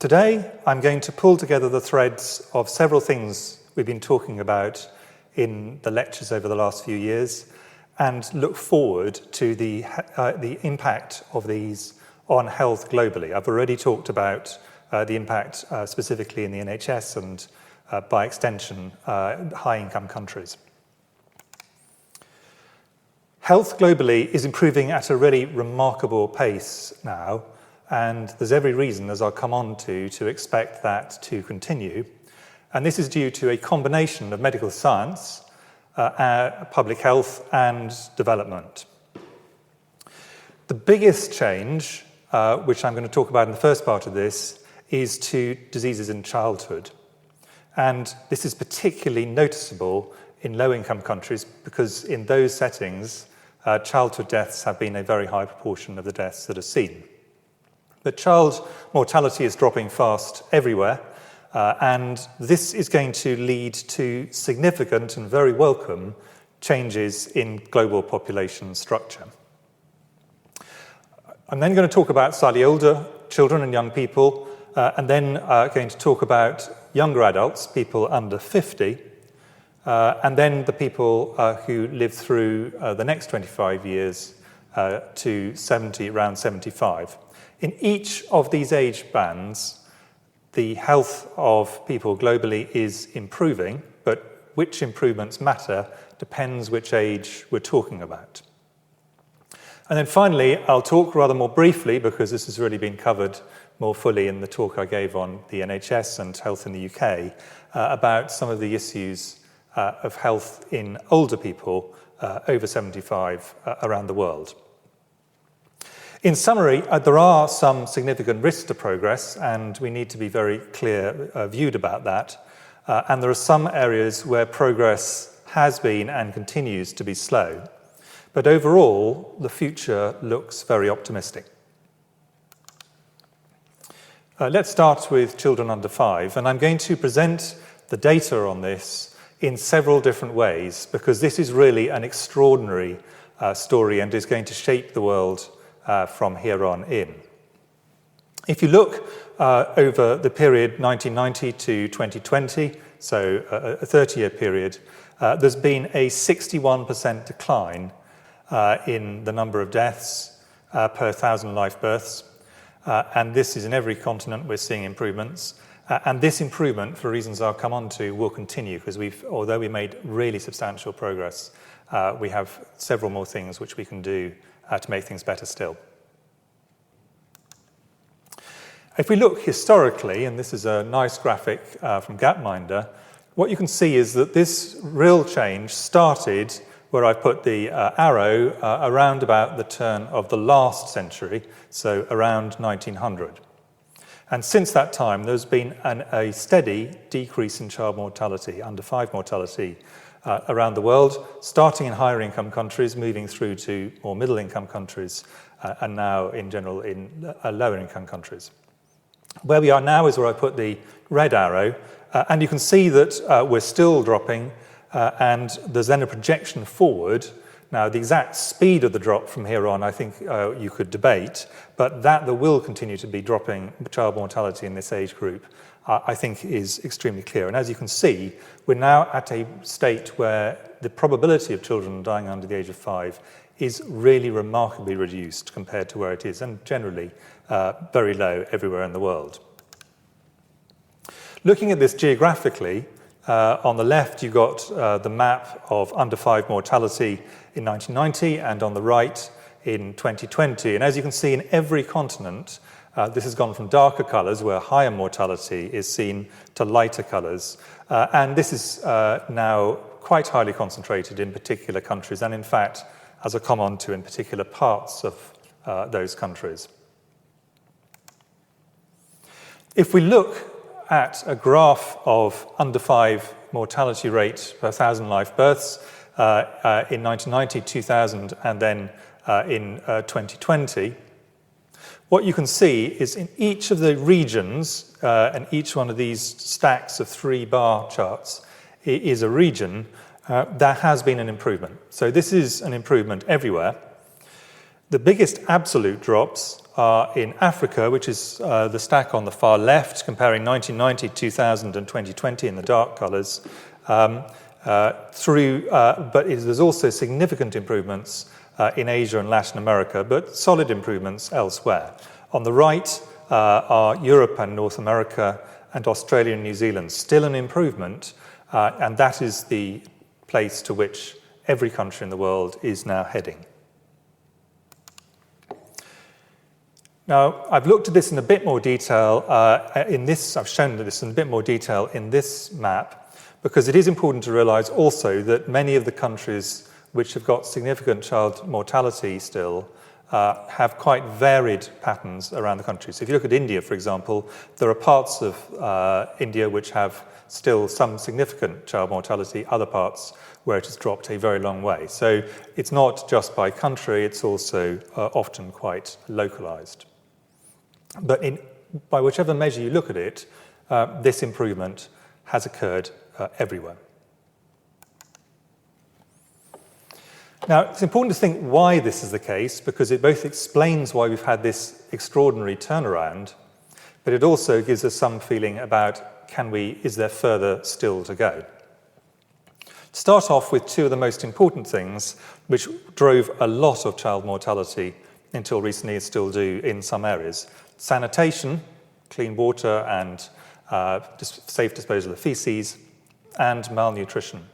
Today, I'm going to pull together the threads of several things we've been talking about in the lectures over the last few years and look forward to the impact of these on health globally. I've already talked about the impact specifically in the NHS and by extension, high-income countries. Health globally is improving at a really remarkable pace now, and there's every reason, as I'll come on to expect that to continue. And this is due to a combination of medical science, public health, and development. The biggest change, which I'm going to talk about in the first part of this, is to diseases in childhood. And this is particularly noticeable in low-income countries because in those settings, childhood deaths have been a very high proportion of the deaths that are seen. But child mortality is dropping fast everywhere, and this is going to lead to significant and very welcome changes in global population structure. I'm then going to talk about slightly older children and young people, and then going to talk about younger adults, people under 50, and then the people who live through the next 25 years to around 75. In each of these age bands, the health of people globally is improving, but which improvements matter depends which age we're talking about. And then finally, I'll talk rather more briefly, because this has really been covered more fully in the talk I gave on the NHS and health in the UK, about some of the issues of health in older people over 75 around the world. In summary, there are some significant risks to progress, and we need to be very clear-viewed about that. And there are some areas where progress has been and continues to be slow. But overall, the future looks very optimistic. Let's start with children under 5, and I'm going to present the data on this in several different ways, because this is really an extraordinary story and is going to shape the world from here on in. If you look over the period 1990 to 2020, so a 30-year period, there's been a 61% decline in the number of deaths per 1,000 live births. And this is in every continent we're seeing improvements. And this improvement, for reasons I'll come on to, will continue because although we made really substantial progress, we have several more things which we can do to make things better still. If we look historically, and this is a nice graphic from Gapminder, what you can see is that this real change started where I put the arrow around about the turn of the last century, so around 1900. And since that time, there's been a steady decrease in child mortality, under 5 mortality, around the world, starting in higher income countries, moving through to more middle income countries, and now in general in lower income countries. Where we are now is where I put the red arrow, and you can see that we're still dropping, and there's then a projection forward. Now, the exact speed of the drop from here on, I think you could debate, but that there will continue to be dropping child mortality in this age group, I think is extremely clear. And as you can see, we're now at a state where the probability of children dying under the age of 5 is really remarkably reduced compared to where it is, and generally very low everywhere in the world. Looking at this geographically, on the left, you've got the map of under 5 mortality in 1990, and on the right in 2020. And as you can see, in every continent, this has gone from darker colours, where higher mortality is seen, to lighter colours. And this is now quite highly concentrated in particular countries, and in fact, as I come on to, in particular parts of those countries. If we look at a graph of under 5 mortality rate per 1,000 live births in 1990, 2000, and then in 2020, what you can see is in each of the regions, and each one of these stacks of 3 bar charts is a region, there has been an improvement. So this is an improvement everywhere. The biggest absolute drops are in Africa, which is the stack on the far left, comparing 1990, 2000, and 2020 in the dark colours. But there's also significant improvements in Asia and Latin America, but solid improvements elsewhere. On the right are Europe and North America and Australia and New Zealand. Still an improvement, and that is the place to which every country in the world is now heading. Now, I've looked at this in a bit more detail I've shown this in a bit more detail in this map, because it is important to realise also that many of the countries which have got significant child mortality still have quite varied patterns around the country. So if you look at India, for example, there are parts of India which have still some significant child mortality, other parts where it has dropped a very long way. So it's not just by country, it's also often quite localised. But by whichever measure you look at it, this improvement has occurred everywhere. Now, it's important to think why this is the case, because it both explains why we've had this extraordinary turnaround, but it also gives us some feeling about is there further still to go? Start off with two of the most important things which drove a lot of child mortality until recently and still do in some areas. Sanitation, clean water and safe disposal of feces, and malnutrition.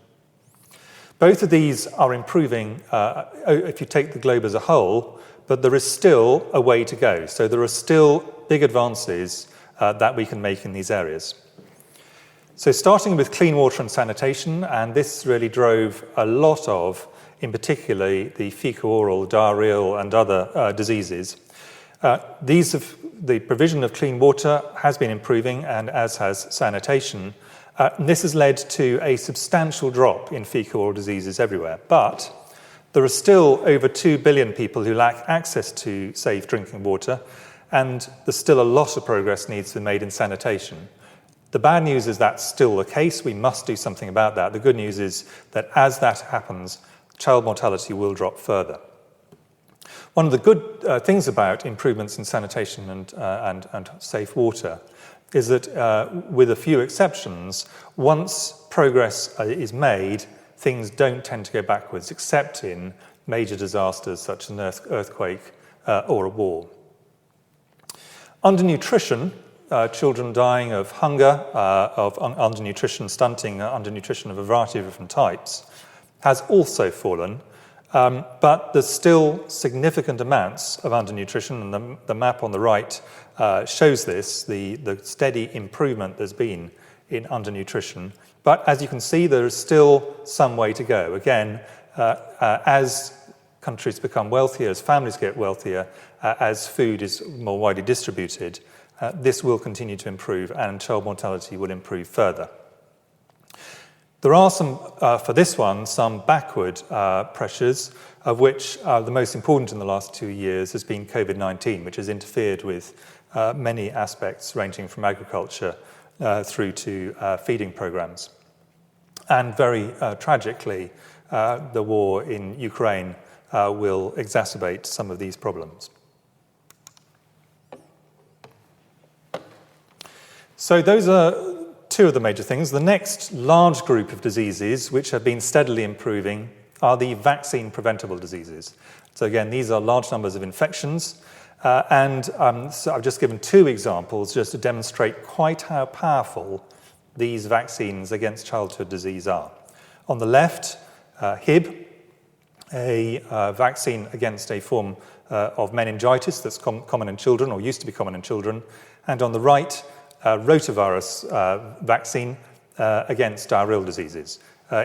Both of these are improving if you take the globe as a whole, but there is still a way to go. So there are still big advances that we can make in these areas. So starting with clean water and sanitation, and this really drove a lot of, in particular, the fecal-oral, diarrheal and other diseases. The provision of clean water has been improving, and as has sanitation. This has led to a substantial drop in fecal-oral diseases everywhere. But there are still over 2 billion people who lack access to safe drinking water, and there's still a lot of progress needs to be made in sanitation. The bad news is that's still the case. We must do something about that. The good news is that as that happens, child mortality will drop further. One of the good things about improvements in sanitation and safe water is that, with a few exceptions, once progress is made, things don't tend to go backwards, except in major disasters such as an earthquake or a war. Undernutrition, children dying of hunger, of undernutrition, stunting, undernutrition of a variety of different types, has also fallen. But there's still significant amounts of undernutrition, and the map on the right shows this, the steady improvement there's been in undernutrition. But as you can see, there is still some way to go. Again, as countries become wealthier, as families get wealthier, as food is more widely distributed, this will continue to improve and child mortality will improve further. There are for this one, some backward pressures, of which the most important in the last 2 years has been COVID-19, which has interfered with many aspects ranging from agriculture through to feeding programs. And very tragically, the war in Ukraine will exacerbate some of these problems. So those are two of the major things. The next large group of diseases which have been steadily improving are the vaccine-preventable diseases. So again, these are large numbers of infections, so I've just given two examples just to demonstrate quite how powerful these vaccines against childhood disease are. On the left, Hib, a vaccine against a form of meningitis that's common in children, or used to be common in children, and on the right, rotavirus vaccine against diarrheal diseases.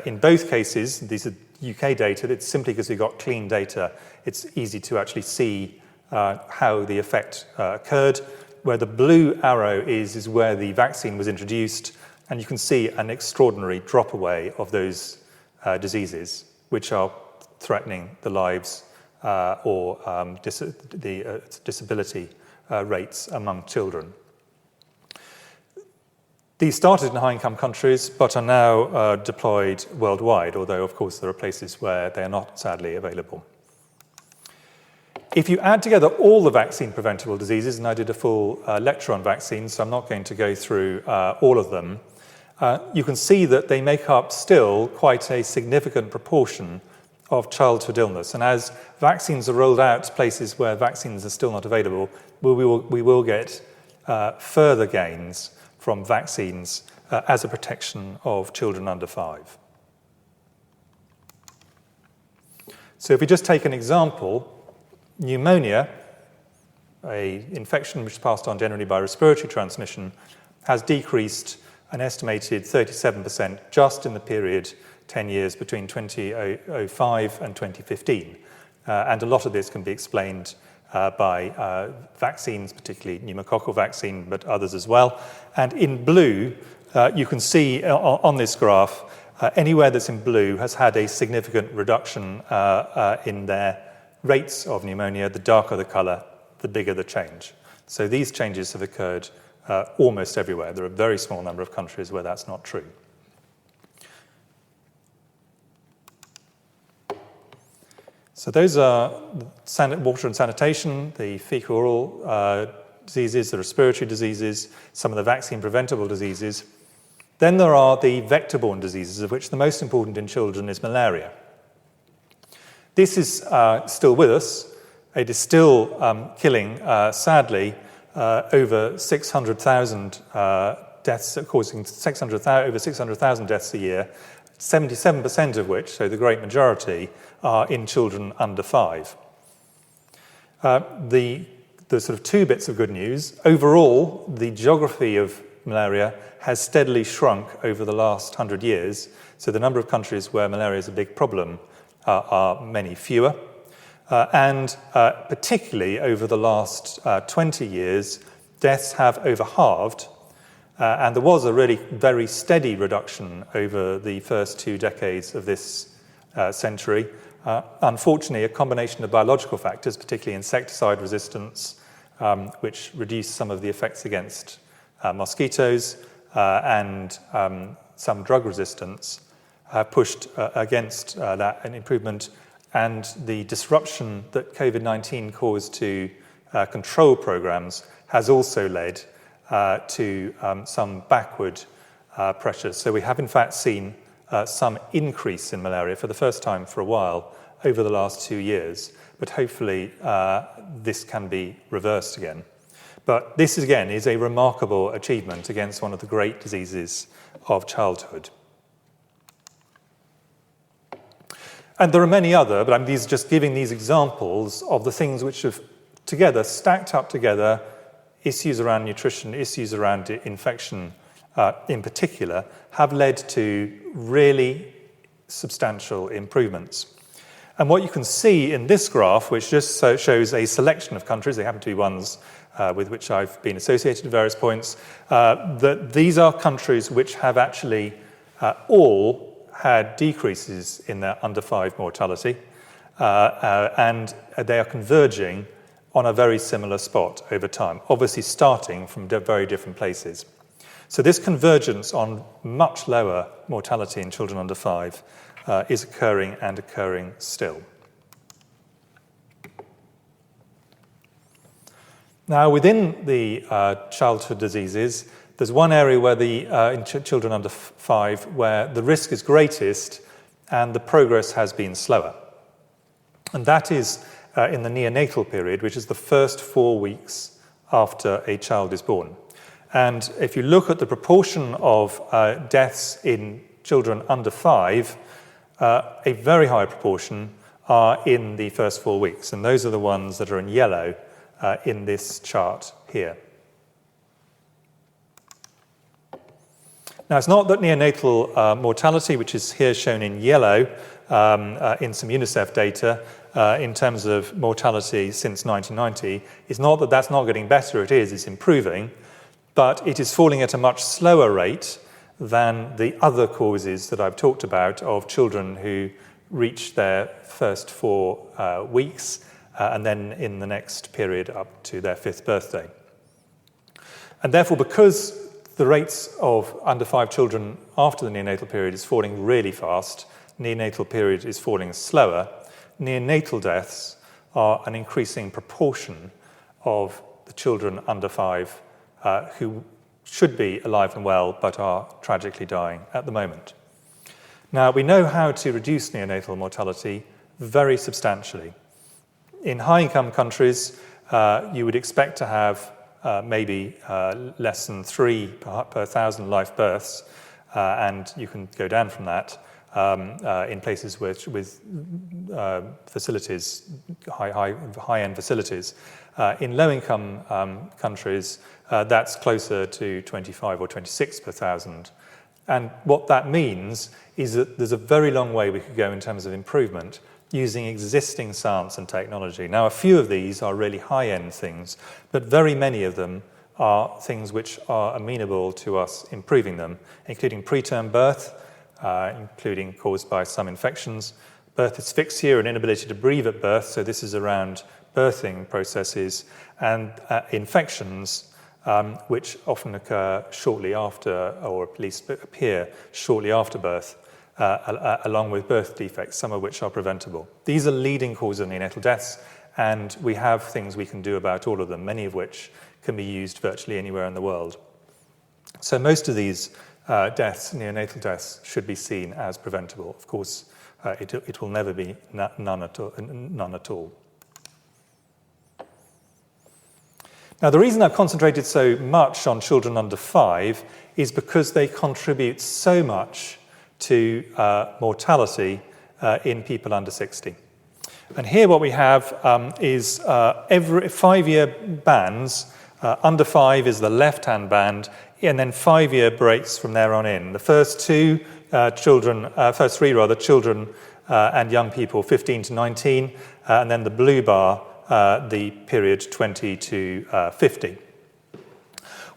In both cases, these are UK data. It's simply because we've got clean data, it's easy to actually see how the effect occurred. Where the blue arrow is where the vaccine was introduced, and you can see an extraordinary drop away of those diseases, which are threatening the lives or the disability rates among children. These started in high-income countries, but are now deployed worldwide, although, of course, there are places where they are not, sadly, available. If you add together all the vaccine-preventable diseases, and I did a full lecture on vaccines, so I'm not going to go through all of them, you can see that they make up still quite a significant proportion of childhood illness. And as vaccines are rolled out to places where vaccines are still not available, we will get further gains from vaccines as a protection of children under 5. So if we just take an example, pneumonia, an infection which is passed on generally by respiratory transmission, has decreased an estimated 37% just in the period 10 years between 2005 and 2015. And a lot of this can be explained by vaccines, particularly pneumococcal vaccine, but others as well. And in blue, you can see on this graph, anywhere that's in blue has had a significant reduction in their rates of pneumonia. The darker the colour, the bigger the change. So these changes have occurred almost everywhere. There are a very small number of countries where that's not true. So those are water and sanitation, the fecal-oral diseases, the respiratory diseases, some of the vaccine-preventable diseases. Then there are the vector-borne diseases, of which the most important in children is malaria. This is still with us. It is still killing, sadly, over 600,000 deaths, causing over 600,000 deaths a year, 77% of which, so the great majority, are in children under 5. The sort of two bits of good news. Overall, the geography of malaria has steadily shrunk over the last 100 years. So the number of countries where malaria is a big problem are many fewer. And particularly over the last 20 years, deaths have over halved. And there was a really very steady reduction over the first 2 decades of this century. Unfortunately, a combination of biological factors, particularly insecticide resistance, which reduced some of the effects against mosquitoes, and some drug resistance, pushed against that an improvement. And the disruption that COVID-19 caused to control programs has also led to some backward pressures. So we have in fact seen some increase in malaria for the first time for a while over the last 2 years, but hopefully this can be reversed again. But this again is a remarkable achievement against one of the great diseases of childhood. And there are many other, but I'm just giving these examples of the things which have together, stacked up together, issues around nutrition, issues around infection in particular, have led to really substantial improvements. And what you can see in this graph, which just shows a selection of countries, they happen to be ones with which I've been associated at various points, that these are countries which have actually all had decreases in their under 5 mortality, and they are converging on a very similar spot over time, obviously starting from very different places. So this convergence on much lower mortality in children under 5 is occurring and occurring still. Now, within the childhood diseases, there's one area where in children under 5 where the risk is greatest and the progress has been slower. And that is in the neonatal period, which is the first 4 weeks after a child is born. And if you look at the proportion of deaths in children under 5, a very high proportion are in the first 4 weeks. And those are the ones that are in yellow in this chart here. Now, it's not that neonatal mortality, which is here shown in yellow in some UNICEF data in terms of mortality since 1990, it's not that that's not getting better, it's improving, but it is falling at a much slower rate than the other causes that I've talked about of children who reach their first 4 weeks and then in the next period up to their 5th birthday. And therefore, because the rates of under 5 children after the neonatal period is falling really fast, neonatal period is falling slower, neonatal deaths are an increasing proportion of the children under 5 who should be alive and well but are tragically dying at the moment. Now, we know how to reduce neonatal mortality very substantially. In high-income countries, you would expect to have maybe less than 3 per 1,000 live births, and you can go down from that in places with facilities, high-end facilities. In low-income countries, that's closer to 25 or 26 per 1,000. And what that means is that there's a very long way we could go in terms of improvement using existing science and technology. Now, a few of these are really high-end things, but very many of them are things which are amenable to us improving them, including preterm birth, including caused by some infections, birth asphyxia, an inability to breathe at birth, so this is around birthing processes, and infections, which often occur shortly after, or at least appear shortly after birth, along with birth defects, some of which are preventable. These are leading causes of neonatal deaths, and we have things we can do about all of them, many of which can be used virtually anywhere in the world. So most of these deaths, neonatal deaths, should be seen as preventable. Of course, it will never be none at all. Now, the reason I've concentrated so much on children under 5 is because they contribute so much to mortality in people under 60. And here what we have is every 5-year bands. Under 5 is the left-hand band, and then 5-year breaks from there on in. The first 3 children and young people, 15 to 19, and then the blue bar, the period 20 to 50.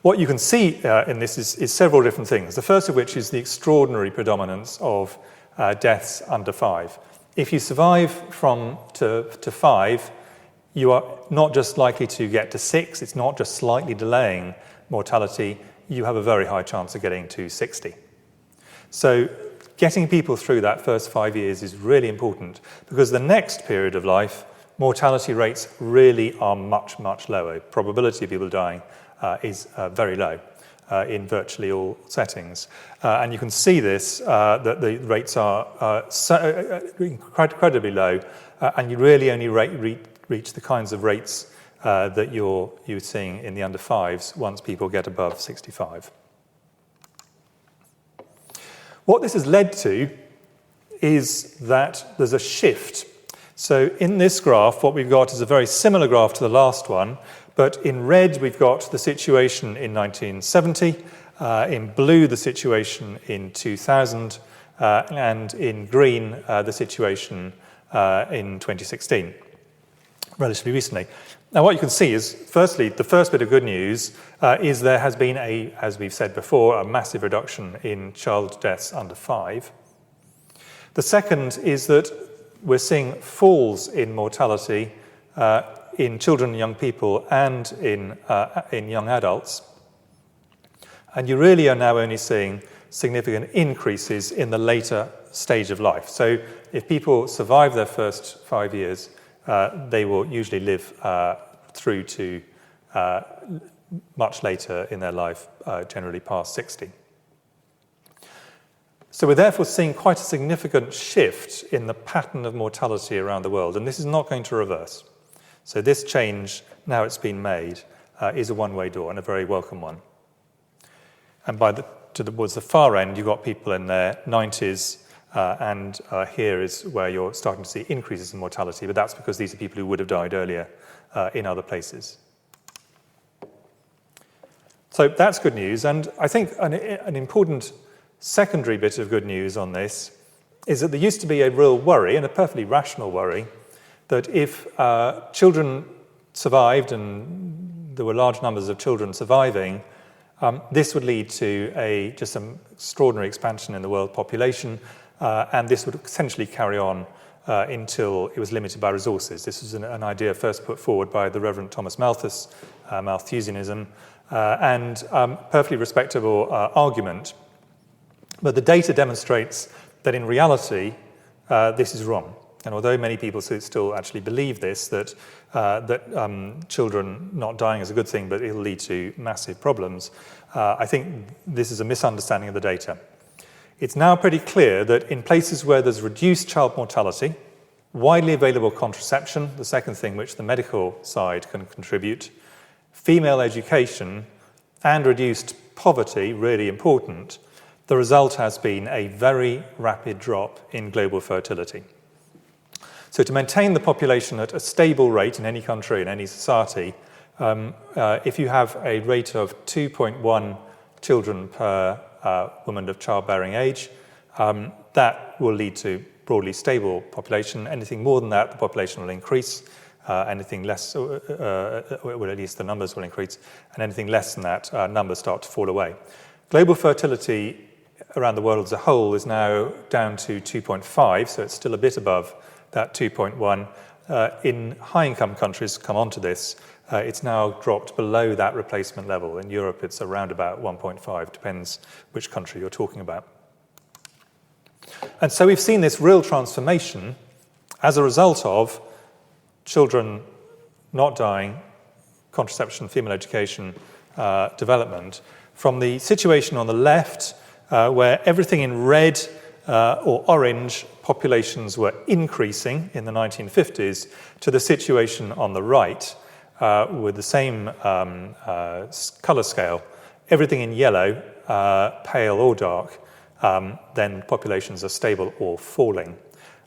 What you can see in this is several different things. The first of which is the extraordinary predominance of deaths under 5. If you survive to 5, you are not just likely to get to 6, it's not just slightly delaying mortality, you have a very high chance of getting to 60. So getting people through that first 5 years is really important, because the next period of life, mortality rates really are much, much lower. Probability of people dying is very low in virtually all settings. And you can see this, that the rates are incredibly low, and you really only reach the kinds of rates that you're seeing in the under 5s once people get above 65. What this has led to is that there's a shift. So in this graph, what we've got is a very similar graph to the last one, but in red we've got the situation in 1970, in blue the situation in 2000, and in green the situation in 2016. Relatively recently. Now, what you can see is, firstly, the first bit of good news is there has been as we've said before, a massive reduction in child deaths under 5. The second is that we're seeing falls in mortality in children and young people and in young adults. And you really are now only seeing significant increases in the later stage of life. So if people survive their first 5 years, they will usually live through to much later in their life, generally past 60. So we're therefore seeing quite a significant shift in the pattern of mortality around the world, and this is not going to reverse. So this change, now it's been made, is a one-way door, and a very welcome one. And towards the far end, you've got people in their 90s, and here is where you're starting to see increases in mortality, but that's because these are people who would have died earlier in other places. So that's good news, and I think an important secondary bit of good news on this is that there used to be a real worry, and a perfectly rational worry, that if children survived, and there were large numbers of children surviving, this would lead to just some extraordinary expansion in the world population, and this would essentially carry on until it was limited by resources. This was an idea first put forward by the Reverend Thomas Malthus, Malthusianism, and perfectly respectable argument. But the data demonstrates that in reality, this is wrong. And although many people still actually believe this, that children not dying is a good thing, but it'll lead to massive problems, I think this is a misunderstanding of the data. It's now pretty clear that in places where there's reduced child mortality, widely available contraception, the second thing which the medical side can contribute, female education, and reduced poverty, really important, the result has been a very rapid drop in global fertility. So to maintain the population at a stable rate in any country, in any society, if you have a rate of 2.1 children per woman of childbearing age, that will lead to broadly stable population. Anything more than that, the population will increase. Anything less, well, at least the numbers will increase. And anything less than that, numbers start to fall away. Global fertility around the world as a whole is now down to 2.5, so it's still a bit above that 2.1. In high-income countries, come on to this, it's now dropped below that replacement level. In Europe, it's around about 1.5, depends which country you're talking about. And so we've seen this real transformation as a result of children not dying, contraception, female education, development, from the situation on the left, where everything in red or orange populations were increasing in the 1950s, to the situation on the right with the same colour scale, everything in yellow, pale or dark, then populations are stable or falling.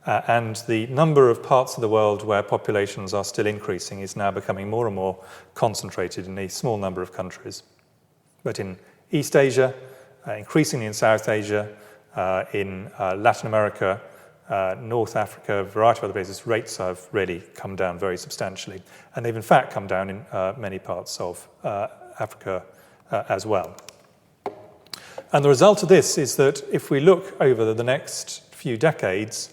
And the number of parts of the world where populations are still increasing is now becoming more and more concentrated in a small number of countries. But in East Asia, increasingly in South Asia, in Latin America, North Africa, a variety of other places, rates have really come down very substantially. And they've in fact come down in many parts of Africa as well. And the result of this is that if we look over the next few decades,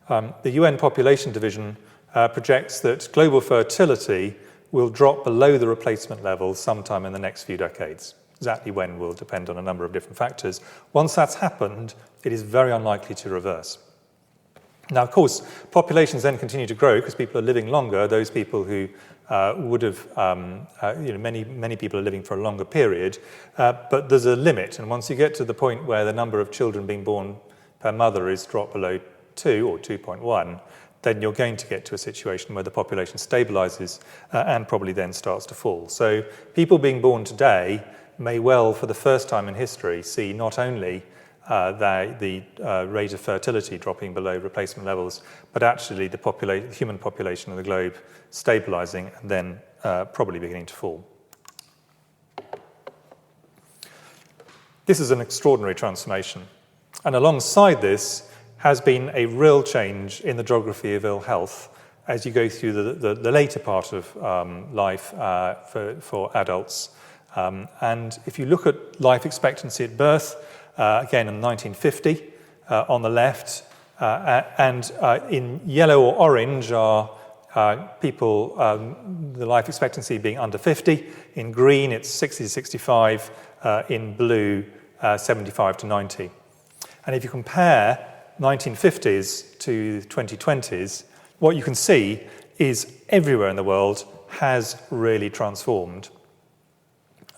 the UN Population Division projects that global fertility will drop below the replacement level sometime in the next few decades. Exactly when will depend on a number of different factors. Once that's happened, it is very unlikely to reverse. Now, of course, populations then continue to grow because people are living longer. Those people who would have, many people are living for a longer period, but there's a limit. And once you get to the point where the number of children being born per mother is dropped below 2 or 2.1, then you're going to get to a situation where the population stabilizes and probably then starts to fall. So people being born today may well, for the first time in history, see not only the rate of fertility dropping below replacement levels, but actually the human population of the globe stabilizing and then probably beginning to fall. This is an extraordinary transformation. And alongside this has been a real change in the geography of ill health as you go through the later part of life for adults. And if you look at life expectancy at birth, again in 1950 on the left, and in yellow or orange are people, the life expectancy being under 50. In green, it's 60 to 65. In blue, 75 to 90. And if you compare 1950s to 2020s, what you can see is everywhere in the world has really transformed.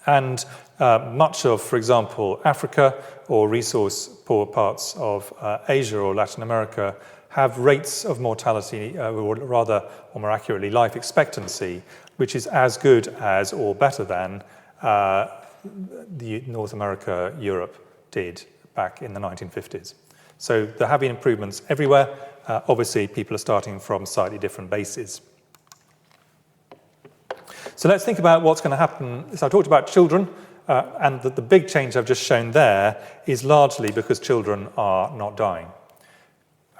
And much of, for example, Africa or resource-poor parts of Asia or Latin America have rates of mortality, or rather, or more accurately, life expectancy, which is as good as or better than the North America, Europe did back in the 1950s. So there have been improvements everywhere. Obviously, people are starting from slightly different bases. So let's think about what's going to happen. So I talked about children, and the big change I've just shown there is largely because children are not dying.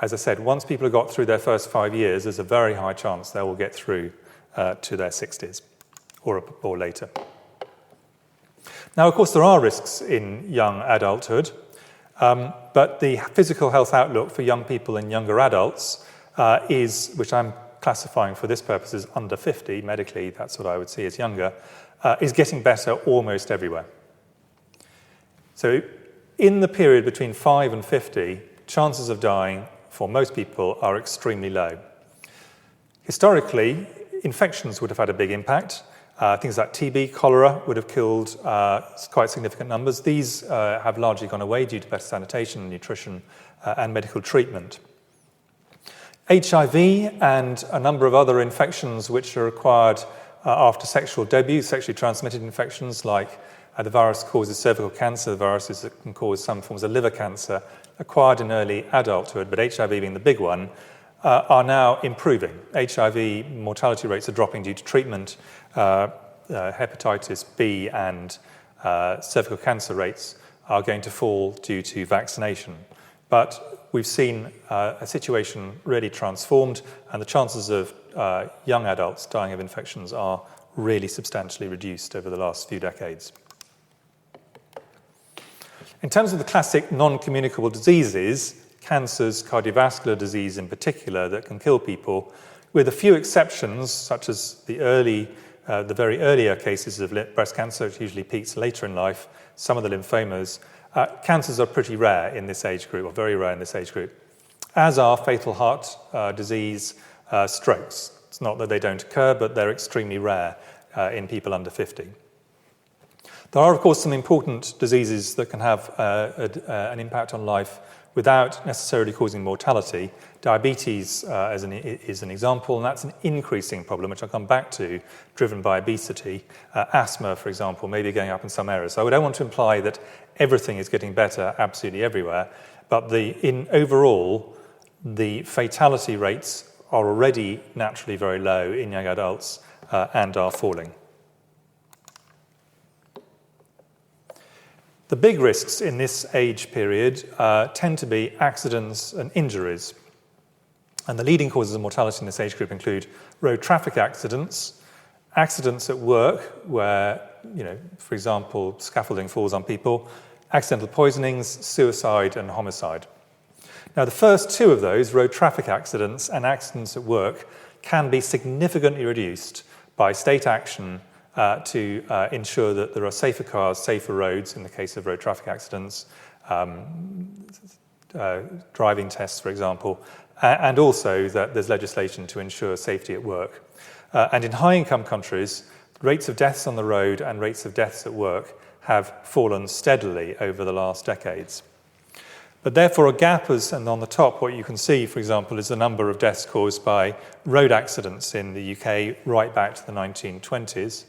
As I said, once people have got through their first 5 years, there's a very high chance they will get through to their 60s or later. Now, of course, there are risks in young adulthood, but the physical health outlook for young people and younger adults is, which I'm classifying for this purpose as under 50, medically that's what I would see as younger, is getting better almost everywhere. So in the period between 5 and 50, chances of dying for most people are extremely low. Historically, infections would have had a big impact. Things like TB, cholera would have killed quite significant numbers. These have largely gone away due to better sanitation, nutrition, and medical treatment. HIV and a number of other infections which are acquired after sexual debut, sexually transmitted infections like the virus causes cervical cancer, the viruses that can cause some forms of liver cancer, acquired in early adulthood, but HIV being the big one, are now improving. HIV mortality rates are dropping due to treatment. Hepatitis B and cervical cancer rates are going to fall due to vaccination. But we've seen a situation really transformed, and the chances of young adults dying of infections are really substantially reduced over the last few decades. In terms of the classic non-communicable diseases, cancers, cardiovascular disease in particular, that can kill people, with a few exceptions, such as the very earlier cases of breast cancer, which usually peaks later in life, some of the lymphomas, cancers are pretty rare in this age group, or very rare in this age group, as are fatal heart disease, strokes. It's not that they don't occur, but they're extremely rare in people under 50. There are, of course, some important diseases that can have an impact on life without necessarily causing mortality. Diabetes is an example, and that's an increasing problem, which I'll come back to, driven by obesity. Asthma, for example, may be going up in some areas. So I don't want to imply that everything is getting better absolutely everywhere, but overall, the fatality rates are already naturally very low in young adults and are falling. The big risks in this age period tend to be accidents and injuries. And the leading causes of mortality in this age group include road traffic accidents, accidents at work where, for example, scaffolding falls on people, accidental poisonings, suicide and homicide. Now, the first two of those, road traffic accidents and accidents at work, can be significantly reduced by state action to ensure that there are safer cars, safer roads in the case of road traffic accidents, driving tests, for example, and also that there's legislation to ensure safety at work. And in high-income countries, rates of deaths on the road and rates of deaths at work have fallen steadily over the last decades. But therefore, a gap and on the top, what you can see, for example, is the number of deaths caused by road accidents in the UK right back to the 1920s.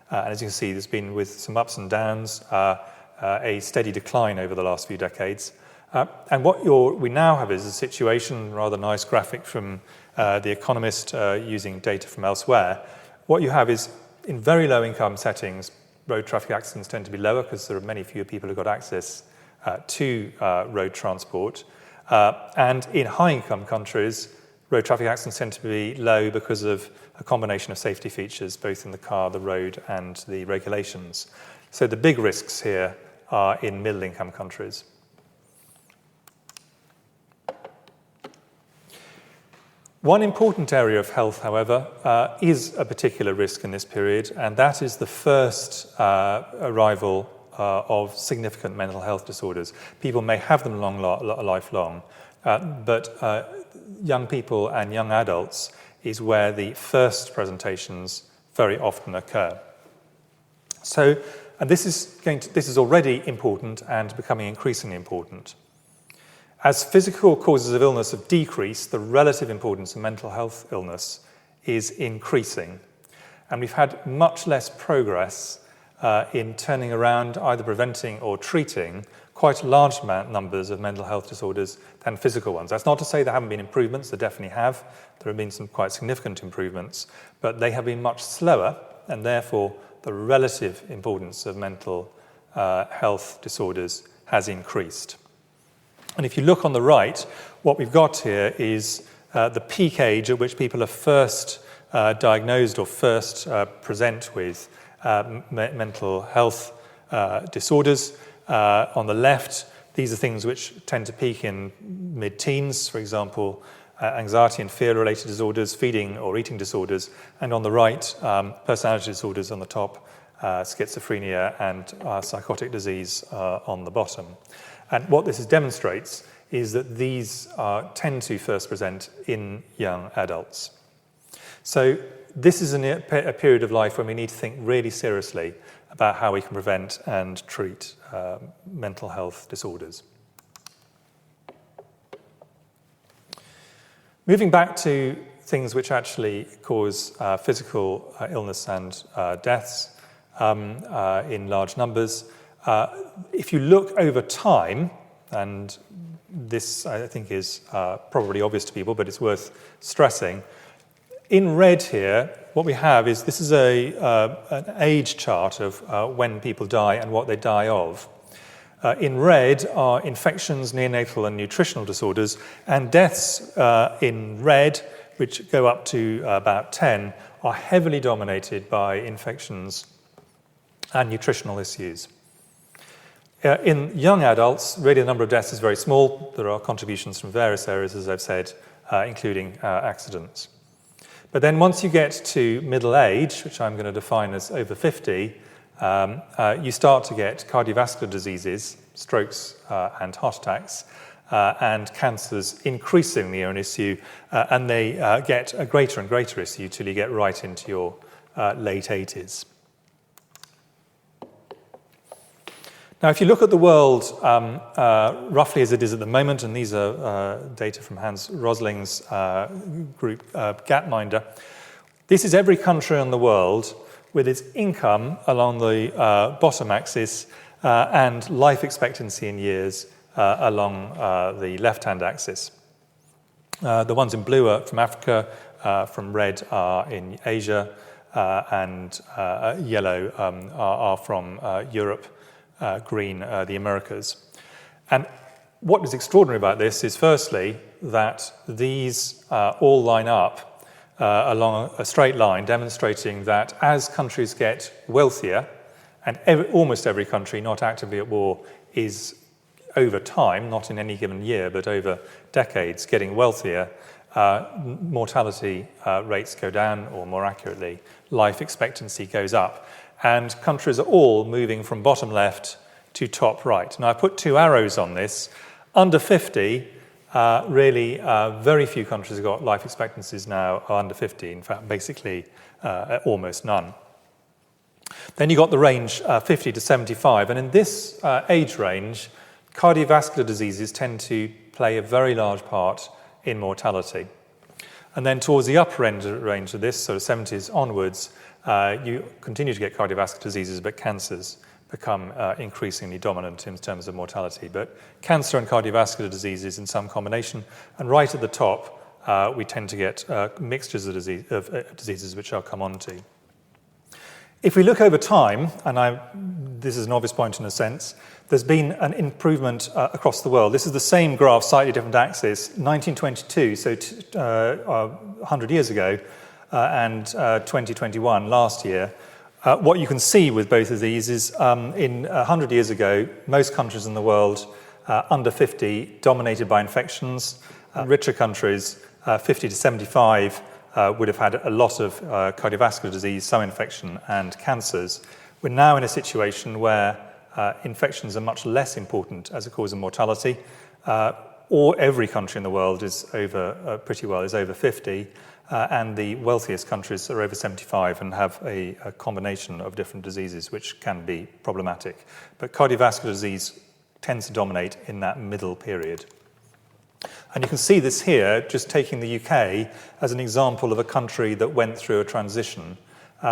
And as you can see, there's been, with some ups and downs, a steady decline over the last few decades. And what we now have is a situation, rather nice graphic from The Economist using data from elsewhere. What you have is, in very low income settings, road traffic accidents tend to be lower because there are many fewer people who've got access to road transport. And in high income countries, road traffic accidents tend to be low because of a combination of safety features, both in the car, the road, and the regulations. So the big risks here are in middle-income countries. One important area of health, however, is a particular risk in this period, and that is the first arrival of significant mental health disorders. People may have them lifelong, but young people and young adults is where the first presentations very often occur. So, and this is already important and becoming increasingly important. As physical causes of illness have decreased, the relative importance of mental health illness is increasing. And we've had much less progress in turning around, either preventing or treating, quite large numbers of mental health disorders than physical ones. That's not to say there haven't been improvements, there definitely have. There have been some quite significant improvements, but they have been much slower, and therefore the relative importance of mental health disorders has increased. And if you look on the right, what we've got here is the peak age at which people are first diagnosed or first present with mental health disorders. On the left, these are things which tend to peak in mid-teens, for example, anxiety and fear-related disorders, feeding or eating disorders, and on the right, personality disorders on the top, schizophrenia and psychotic disease on the bottom. And what this demonstrates is that these tend to first present in young adults. So this is a period of life when we need to think really seriously about how we can prevent and treat mental health disorders. Moving back to things which actually cause physical illness and deaths in large numbers. If you look over time, and this I think is probably obvious to people, but it's worth stressing, in red here, what we have is this is an age chart of when people die and what they die of. In red are infections, neonatal and nutritional disorders, and deaths in red, which go up to about 10, are heavily dominated by infections and nutritional issues. In young adults, really the number of deaths is very small. There are contributions from various areas, as I've said, including accidents. But then once you get to middle age, which I'm going to define as over 50, you start to get cardiovascular diseases, strokes and heart attacks, and cancers increasingly are an issue, and they get a greater and greater issue till you get right into your late 80s. Now, if you look at the world roughly as it is at the moment, and these are data from Hans Rosling's group, Gapminder, this is every country in the world with its income along the bottom axis and life expectancy in years along the left-hand axis. The ones in blue are from Africa, from red are in Asia, and yellow are from Europe, green the Americas. And what is extraordinary about this is firstly that these all line up along a straight line, demonstrating that as countries get wealthier, and almost every country not actively at war is over time, not in any given year, but over decades, getting wealthier, mortality rates go down, or more accurately, life expectancy goes up. And countries are all moving from bottom left to top right. Now, I put two arrows on this. Under 50, really very few countries have got life expectancies now are under 50. In fact, basically almost none. Then you've got the range 50 to 75. And in this age range, cardiovascular diseases tend to play a very large part in mortality. And then towards the upper end of the range of this, so 70s onwards, you continue to get cardiovascular diseases, but cancers become increasingly dominant in terms of mortality. But cancer and cardiovascular diseases in some combination. And right at the top, we tend to get mixtures of diseases, which I'll come on to. If we look over time, and this is an obvious point in a sense, there's been an improvement across the world. This is the same graph, slightly different axis, 1922, so 100 years ago, and 2021, last year. What you can see with both of these is in 100 years ago, most countries in the world under 50 dominated by infections. Richer countries, 50 to 75, would have had a lot of cardiovascular disease, some infection, and cancers. We're now in a situation where infections are much less important as a cause of mortality. Or every country in the world is over 50. And the wealthiest countries are over 75 and have a combination of different diseases which can be problematic. But cardiovascular disease tends to dominate in that middle period. And you can see this here, just taking the UK as an example of a country that went through a transition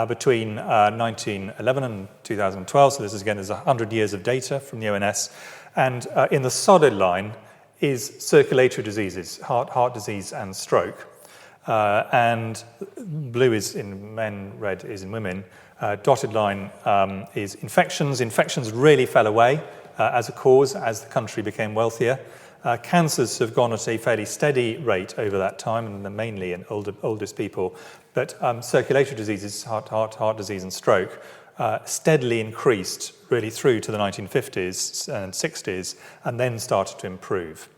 between 1911 and 2012. So this is, again, there's 100 years of data from the ONS. And in the solid line is circulatory diseases, heart disease and stroke. And blue is in men, red is in women. Dotted line is infections. Infections really fell away as a cause as the country became wealthier. Cancers have gone at a fairly steady rate over that time, and they're mainly in oldest people. But circulatory diseases, heart disease and stroke, steadily increased really through to the 1950s and 60s, and then started to improve.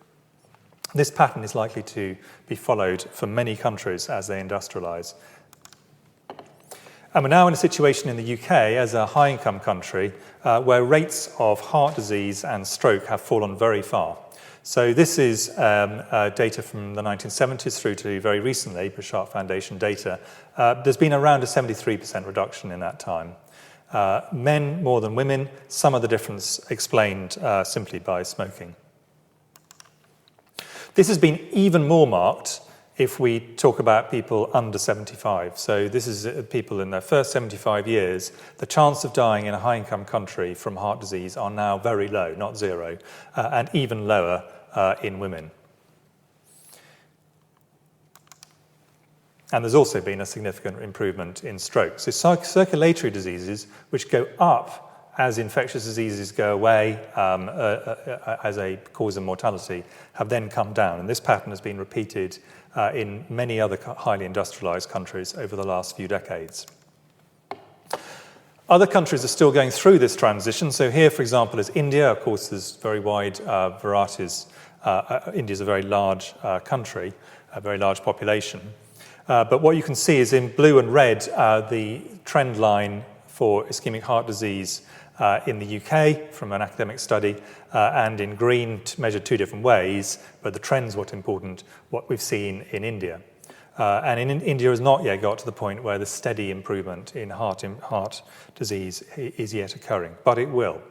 This pattern is likely to be followed for many countries as they industrialize. And we're now in a situation in the UK as a high-income country where rates of heart disease and stroke have fallen very far. So this is data from the 1970s through to very recently, Bichat Foundation data. There's been around a 73% reduction in that time. Men more than women, some of the difference explained simply by smoking. This has been even more marked if we talk about people under 75. So this is people in their first 75 years. The chance of dying in a high-income country from heart disease are now very low, not zero, and even lower in women. And there's also been a significant improvement in stroke. So circulatory diseases, which go up as infectious diseases go away as a cause of mortality, have then come down. And this pattern has been repeated in many other highly industrialized countries over the last few decades. Other countries are still going through this transition. So here, for example, is India. Of course, there's very wide varieties. India is a very large country, a very large population. But what you can see is in blue and red, the trend line for ischemic heart disease in the UK from an academic study, and in green measured two different ways, but the trend's what's important, what we've seen in India. And in India has not yet got to the point where the steady improvement in heart disease is yet occurring, but it will.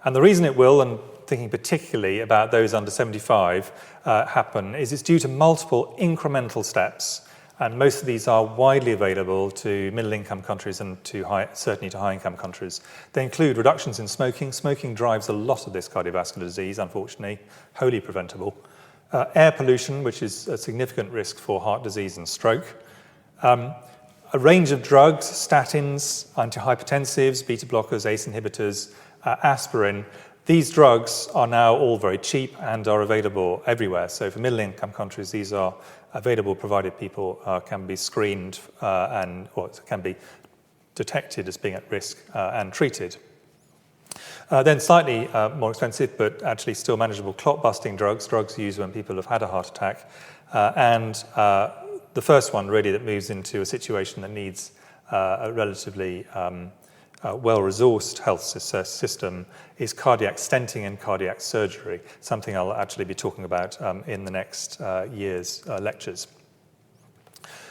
And the reason it will, and thinking particularly about those under 75, happen is it's due to multiple incremental steps. And most of these are widely available to middle-income countries and certainly to high-income countries. They include reductions in smoking. Smoking drives a lot of this cardiovascular disease, unfortunately, wholly preventable. Air pollution, which is a significant risk for heart disease and stroke. A range of drugs, statins, antihypertensives, beta blockers, ACE inhibitors, aspirin. These drugs are now all very cheap and are available everywhere. So for middle-income countries, these are available provided people can be screened or can be detected as being at risk and treated. Then slightly more expensive, but actually still manageable, clot-busting drugs used when people have had a heart attack. And the first one really that moves into a situation that needs a relatively well-resourced health system is cardiac stenting and cardiac surgery, something I'll actually be talking about in the next year's lectures.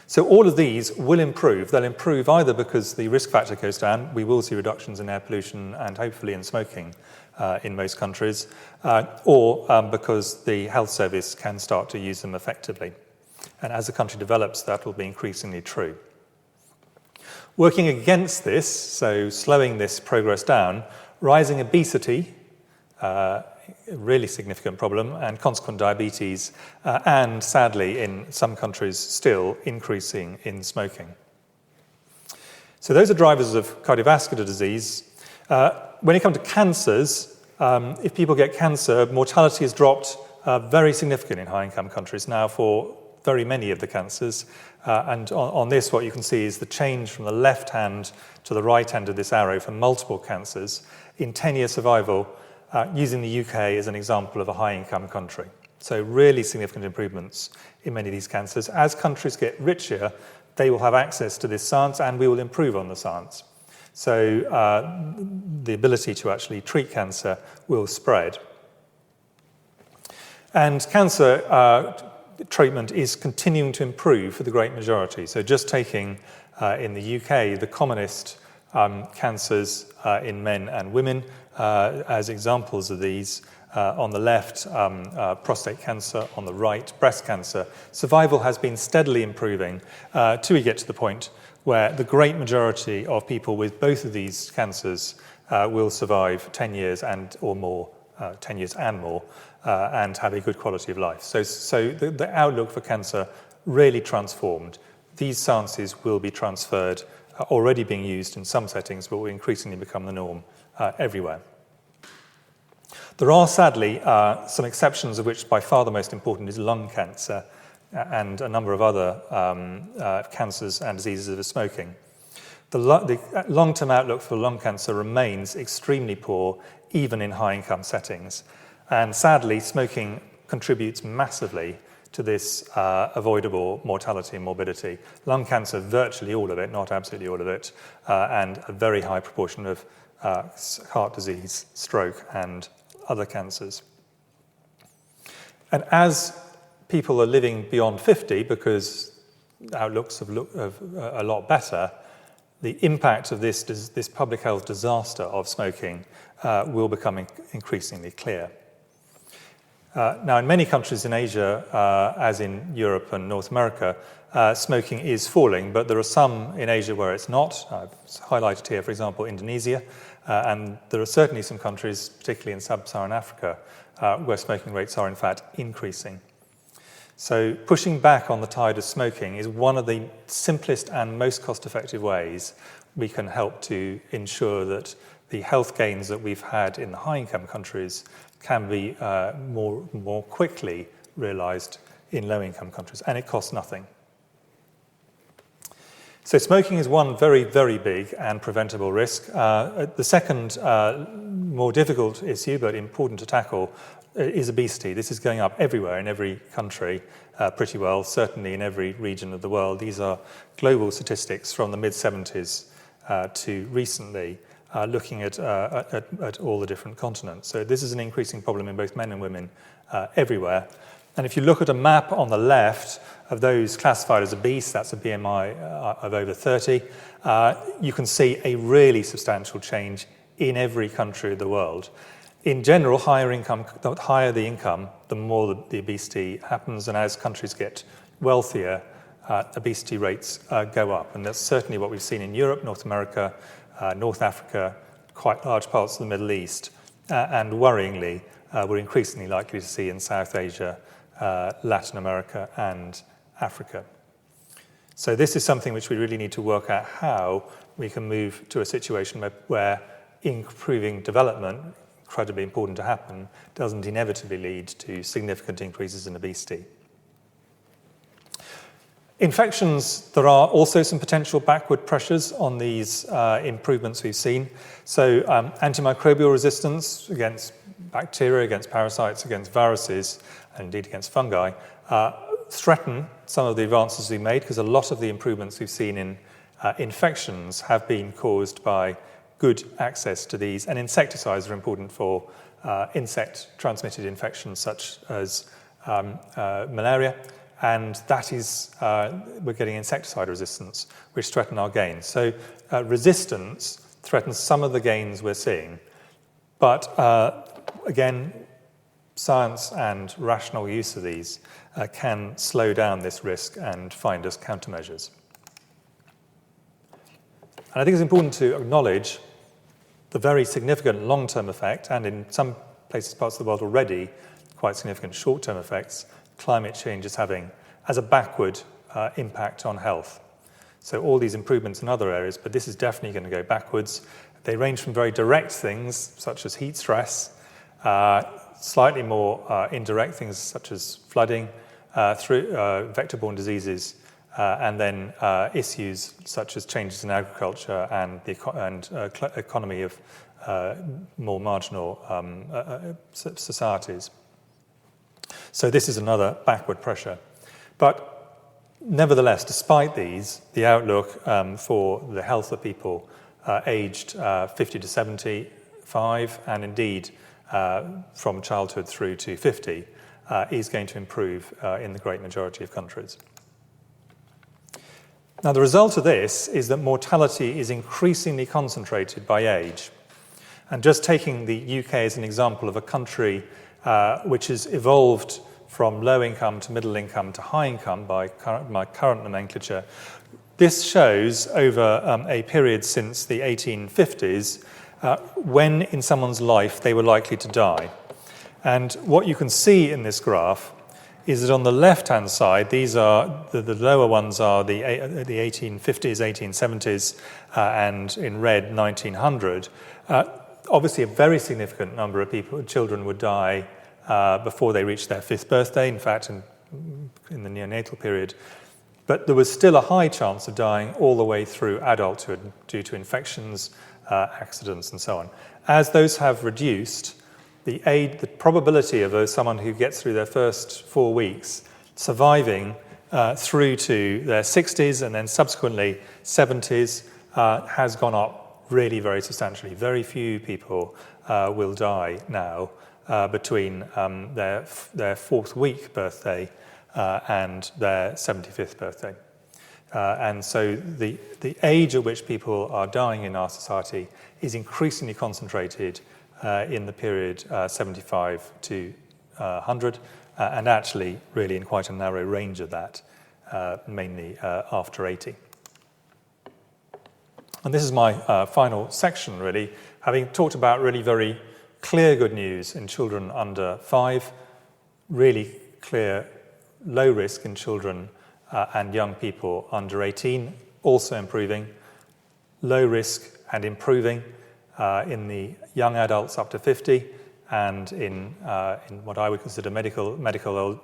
So all of these will improve. They'll improve either because the risk factor goes down, we will see reductions in air pollution and hopefully in smoking in most countries, or because the health service can start to use them effectively. And as the country develops, that will be increasingly true. Working against this, so slowing this progress down, rising obesity, a really significant problem, and consequent diabetes, and sadly, in some countries still, increasing in smoking. So those are drivers of cardiovascular disease. When it comes to cancers, if people get cancer, mortality has dropped very significantly in high-income countries now for very many of the cancers. And on this, what you can see is the change from the left hand to the right hand of this arrow for multiple cancers in 10-year survival, using the UK as an example of a high-income country. So really significant improvements in many of these cancers. As countries get richer, they will have access to this science and we will improve on the science. So the ability to actually treat cancer will spread. And cancer treatment is continuing to improve for the great majority. So just taking in the UK, the commonest cancers in men and women as examples of these. On the left, prostate cancer, on the right, breast cancer. Survival has been steadily improving till we get to the point where the great majority of people with both of these cancers will survive 10 years and more, and have a good quality of life. So the outlook for cancer really transformed. These sciences will be transferred, already being used in some settings, but will increasingly become the norm everywhere. There are, sadly, some exceptions, of which by far the most important is lung cancer and a number of other cancers and diseases of smoking. The long-term outlook for lung cancer remains extremely poor, even in high-income settings. And sadly, smoking contributes massively to this avoidable mortality and morbidity. Lung cancer, virtually all of it, not absolutely all of it, and a very high proportion of heart disease, stroke, and other cancers. And as people are living beyond 50, because outlooks have a lot better, the impact of this public health disaster of smoking will become increasingly clear. Now, in many countries in Asia, as in Europe and North America, smoking is falling, but there are some in Asia where it's not. I've highlighted here, for example, Indonesia, and there are certainly some countries, particularly in sub-Saharan Africa, where smoking rates are in fact increasing. So pushing back on the tide of smoking is one of the simplest and most cost-effective ways we can help to ensure that the health gains that we've had in the high-income countries can be more quickly realised in low-income countries, and it costs nothing. So smoking is one very, very big and preventable risk. The second, more difficult issue, but important to tackle, is obesity. This is going up everywhere in every country pretty well, certainly in every region of the world. These are global statistics from the mid-70s to recently, looking at all the different continents. So this is an increasing problem in both men and women everywhere. And if you look at a map on the left of those classified as obese, that's a BMI of over 30, you can see a really substantial change in every country of the world. In general, the higher the income, the more the obesity happens, and as countries get wealthier, obesity rates go up. And that's certainly what we've seen in Europe, North America, North Africa, quite large parts of the Middle East, and worryingly, we're increasingly likely to see in South Asia, Latin America, and Africa. So this is something which we really need to work out how we can move to a situation where improving development, incredibly important to happen, doesn't inevitably lead to significant increases in obesity. Infections, there are also some potential backward pressures on these improvements we've seen. So antimicrobial resistance against bacteria, against parasites, against viruses, and indeed against fungi, threaten some of the advances we've made, because a lot of the improvements we've seen in infections have been caused by good access to these. And insecticides are important for insect-transmitted infections such as malaria. And that is, we're getting insecticide resistance, which threaten our gains. So resistance threatens some of the gains we're seeing. But again, science and rational use of these can slow down this risk and find us countermeasures. And I think it's important to acknowledge the very significant long-term effect, and in some places, parts of the world already, quite significant short-term effects climate change is having as a backward impact on health. So all these improvements in other areas, but this is definitely going to go backwards. They range from very direct things, such as heat stress, slightly more indirect things, such as flooding, through vector-borne diseases, and then issues such as changes in agriculture and the economy of more marginal societies. So this is another backward pressure. But nevertheless, despite these, the outlook for the health of people aged 50 to 75, and indeed from childhood through to 50, is going to improve in the great majority of countries. Now, the result of this is that mortality is increasingly concentrated by age. And just taking the UK as an example of a country which has evolved from low income to middle income to high income by my current nomenclature, this shows over a period since the 1850s when in someone's life they were likely to die. And what you can see in this graph is that on the left-hand side, these are the lower ones are the 1850s, 1870s, and in red, 1900. Obviously, a very significant number of children would die before they reached their 5th birthday, in fact, in the neonatal period. But there was still a high chance of dying all the way through adulthood due to infections, accidents, and so on. As those have reduced, the probability of someone who gets through their first 4 weeks surviving through to their 60s and then subsequently 70s has gone up really very substantially. Very few people will die now between their fourth week birthday and their 75th birthday. And so the age at which people are dying in our society is increasingly concentrated in the period 75 to 100, and actually really in quite a narrow range of that, mainly after 80. And this is my final section, really, having talked about really very clear good news in children under 5, really clear low risk in children and young people under 18, also improving, low risk and improving in the young adults up to 50, and in what I would consider medical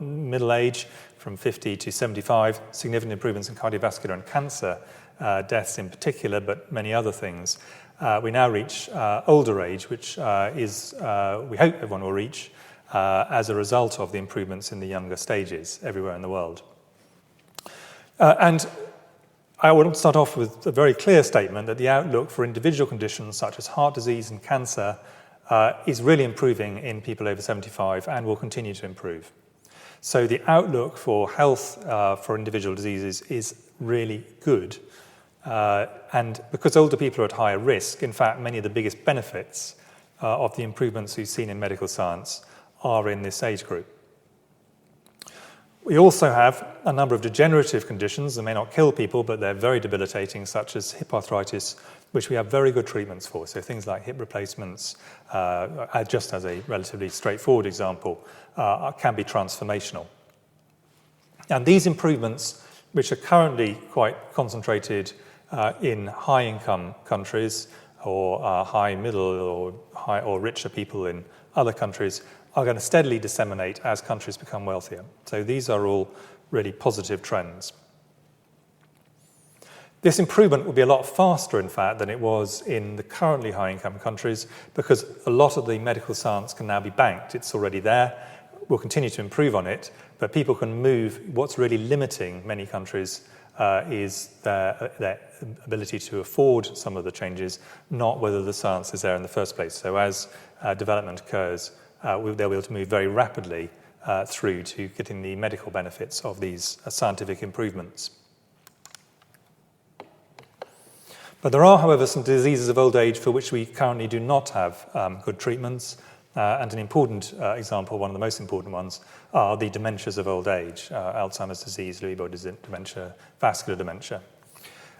middle age from 50 to 75, significant improvements in cardiovascular and cancer deaths in particular, but many other things. We now reach older age, which is, we hope everyone will reach as a result of the improvements in the younger stages everywhere in the world. And I want to start off with a very clear statement that the outlook for individual conditions such as heart disease and cancer is really improving in people over 75 and will continue to improve. So the outlook for health for individual diseases is really good. And because older people are at higher risk, in fact, many of the biggest benefits of the improvements we've seen in medical science are in this age group. We also have a number of degenerative conditions that may not kill people, but they're very debilitating, such as hip arthritis, which we have very good treatments for. So things like hip replacements, just as a relatively straightforward example, can be transformational. And these improvements, which are currently quite concentrated in high-income countries or high middle or richer people in other countries, are going to steadily disseminate as countries become wealthier. So these are all really positive trends. This improvement will be a lot faster, in fact, than it was in the currently high-income countries, because a lot of the medical science can now be banked. It's already there. We'll continue to improve on it, but people can move. What's really limiting many countries is their ability to afford some of the changes, not whether the science is there in the first place. So as development occurs, they'll be able to move very rapidly through to getting the medical benefits of these scientific improvements. But there are, however, some diseases of old age for which we currently do not have good treatments. And an important example, one of the most important ones, are the dementias of old age, Alzheimer's disease, Lewy body dementia, vascular dementia.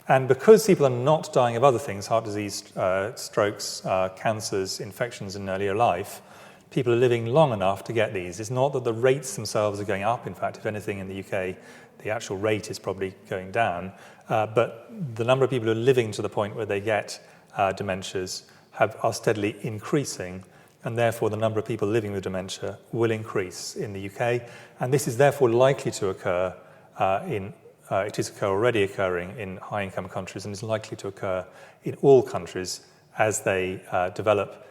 And because people are not dying of other things, heart disease, strokes, cancers, infections in earlier life, people are living long enough to get these. It's not that the rates themselves are going up. In fact, if anything, in the UK, the actual rate is probably going down. But the number of people who are living to the point where they get dementias are steadily increasing, and therefore the number of people living with dementia will increase in the UK. And this is therefore likely to occur it is already occurring in high-income countries, and is likely to occur in all countries as they develop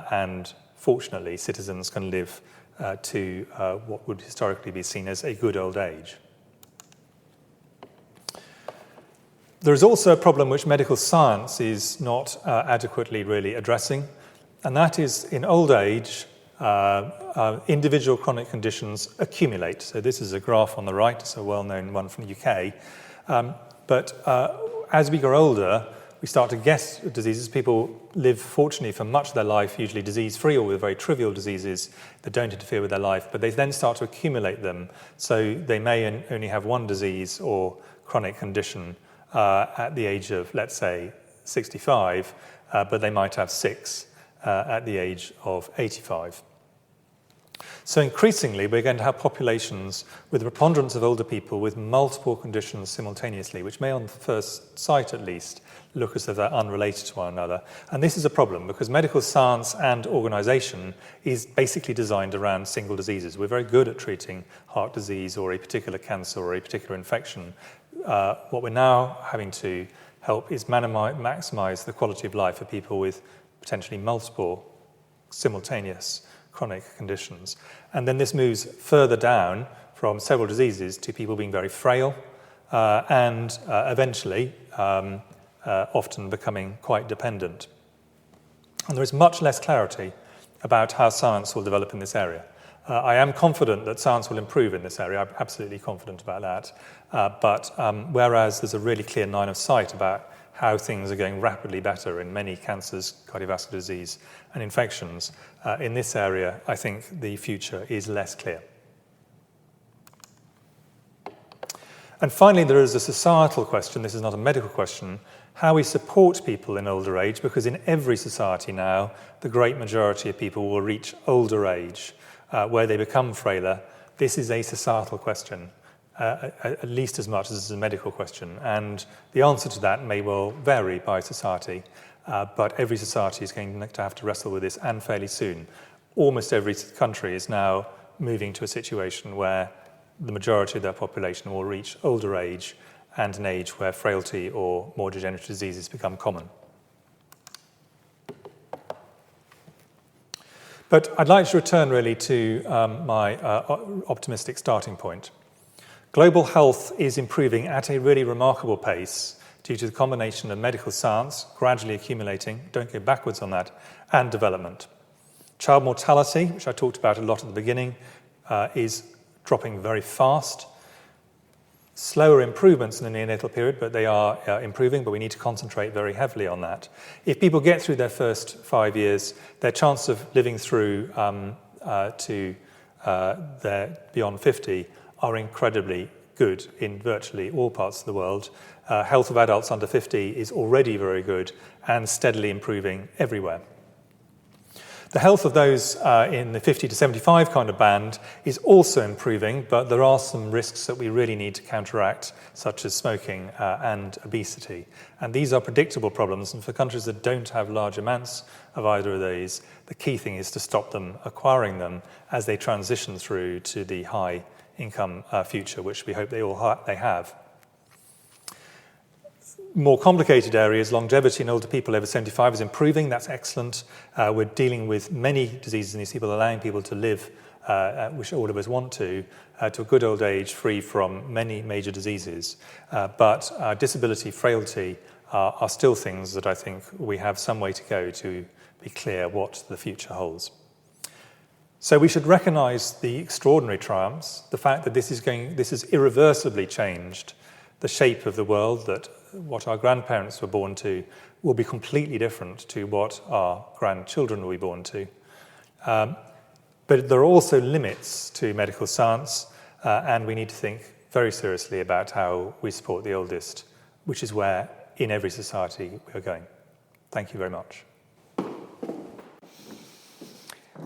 and fortunately, citizens can live to what would historically be seen as a good old age. There is also a problem which medical science is not adequately really addressing, and that is in old age, individual chronic conditions accumulate. So this is a graph on the right, it's a well-known one from the UK. But as we grow older, we start to guess diseases. People live, fortunately, for much of their life, usually disease-free or with very trivial diseases that don't interfere with their life, but they then start to accumulate them. So they may only have one disease or chronic condition at the age of, let's say, 65, but they might have 6 at the age of 85. So increasingly, we're going to have populations with a preponderance of older people with multiple conditions simultaneously, which may, on first sight at least, look as if they're unrelated to one another. And this is a problem because medical science and organisation is basically designed around single diseases. We're very good at treating heart disease or a particular cancer or a particular infection. What we're now having to help is maximise the quality of life for people with potentially multiple simultaneous chronic conditions. And then this moves further down from several diseases to people being very frail and eventually often becoming quite dependent. And there is much less clarity about how science will develop in this area. I am confident that science will improve in this area. I'm absolutely confident about that. But whereas there's a really clear line of sight about how things are going rapidly better in many cancers, cardiovascular disease, and infections, in this area, I think the future is less clear. And finally, there is a societal question. This is not a medical question. How we support people in older age, because in every society now, the great majority of people will reach older age, where they become frailer. This is a societal question, at least as much as it's a medical question. And the answer to that may well vary by society, but every society is going to have to wrestle with this, and fairly soon. Almost every country is now moving to a situation where the majority of their population will reach older age and an age where frailty or more degenerative diseases become common. But I'd like to return really to my optimistic starting point. Global health is improving at a really remarkable pace due to the combination of medical science gradually accumulating, don't go backwards on that, and development. Child mortality, which I talked about a lot at the beginning, is dropping very fast. Slower improvements in the neonatal period, but they are improving, but we need to concentrate very heavily on that. If people get through their first 5 years, their chance of living through to their beyond 50 are incredibly good in virtually all parts of the world. Health of adults under 50 is already very good and steadily improving everywhere. The health of those in the 50 to 75 kind of band is also improving, but there are some risks that we really need to counteract, such as smoking and obesity. And these are predictable problems, and for countries that don't have large amounts of either of these, the key thing is to stop them acquiring them as they transition through to the high income future, which we hope they have. More complicated areas, longevity in older people over 75 is improving. That's excellent. We're dealing with many diseases in these people, allowing people to live, which all of us want to a good old age free from many major diseases. But disability, frailty are still things that I think we have some way to go to be clear what the future holds. So we should recognise the extraordinary triumphs, the fact that this has irreversibly changed the shape of the world, that what our grandparents were born to will be completely different to what our grandchildren will be born to. But there are also limits to medical science, and we need to think very seriously about how we support the oldest, which is where, in every society, we are going. Thank you very much.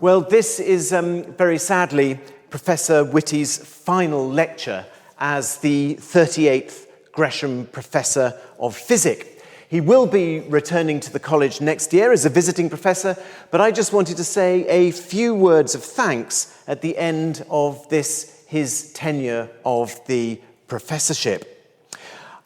Well, this is very sadly Professor Whitty's final lecture as the 38th Gresham Professor of Physics. He will be returning to the college next year as a visiting professor, but I just wanted to say a few words of thanks at the end of his tenure of the professorship.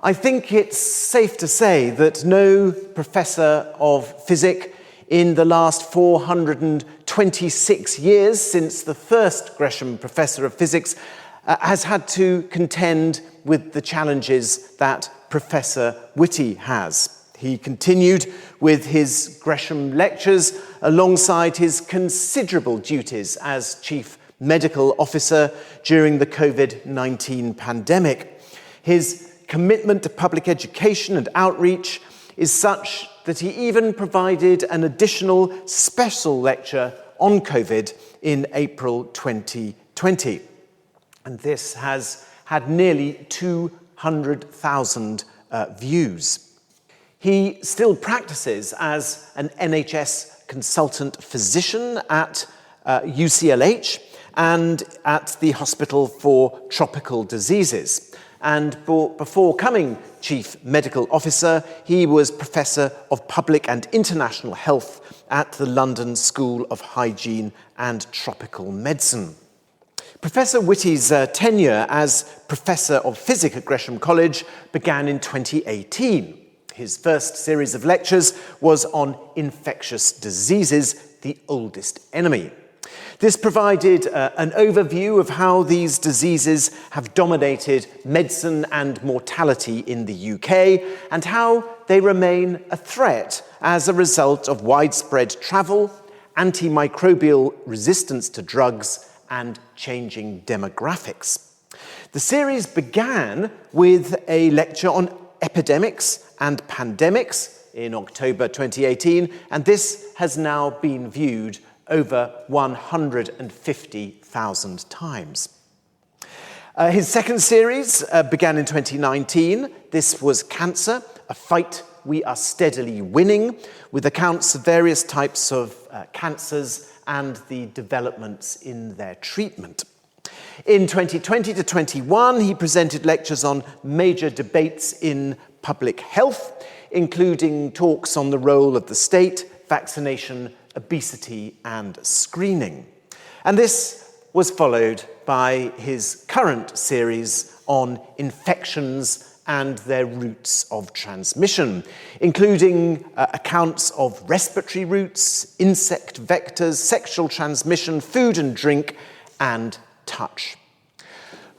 I think it's safe to say that no professor of physics in the last 426 years since the first Gresham Professor of Physics has had to contend with the challenges that Professor Whitty has. He continued with his Gresham lectures alongside his considerable duties as Chief Medical Officer during the COVID-19 pandemic. His commitment to public education and outreach is such that he even provided an additional special lecture on COVID in April 2020. And this has had nearly 200,000 views. He still practices as an NHS consultant physician at UCLH and at the Hospital for Tropical Diseases. And before coming Chief Medical Officer, he was Professor of Public and International Health at the London School of Hygiene and Tropical Medicine. Professor Whitty's tenure as Professor of Physics at Gresham College began in 2018. His first series of lectures was on infectious diseases, the oldest enemy. This provided an overview of how these diseases have dominated medicine and mortality in the UK and how they remain a threat as a result of widespread travel, antimicrobial resistance to drugs, and changing demographics. The series began with a lecture on epidemics and pandemics in October 2018, and this has now been viewed over 150,000 times. His second series began in 2019. This was Cancer, a fight we are steadily winning, with accounts of various types of cancers and the developments in their treatment. In 2020 to 21, he presented lectures on major debates in public health, including talks on the role of the state, vaccination, obesity, and screening. And this was followed by his current series on infections and their routes of transmission, including accounts of respiratory routes, insect vectors, sexual transmission, food and drink, and touch.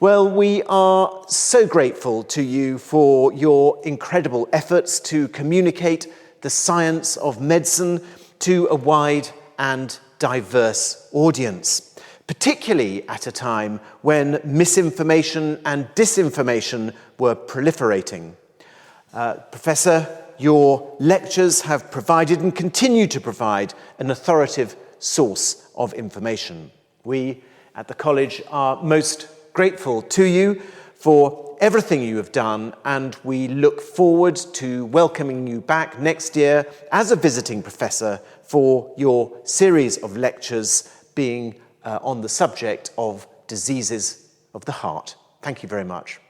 Well, we are so grateful to you for your incredible efforts to communicate the science of medicine to a wide and diverse audience, particularly at a time when misinformation and disinformation were proliferating. Professor, your lectures have provided and continue to provide an authoritative source of information. We at the college are most grateful to you for everything you have done, and we look forward to welcoming you back next year as a visiting professor for your series of lectures being on the subject of diseases of the heart. Thank you very much.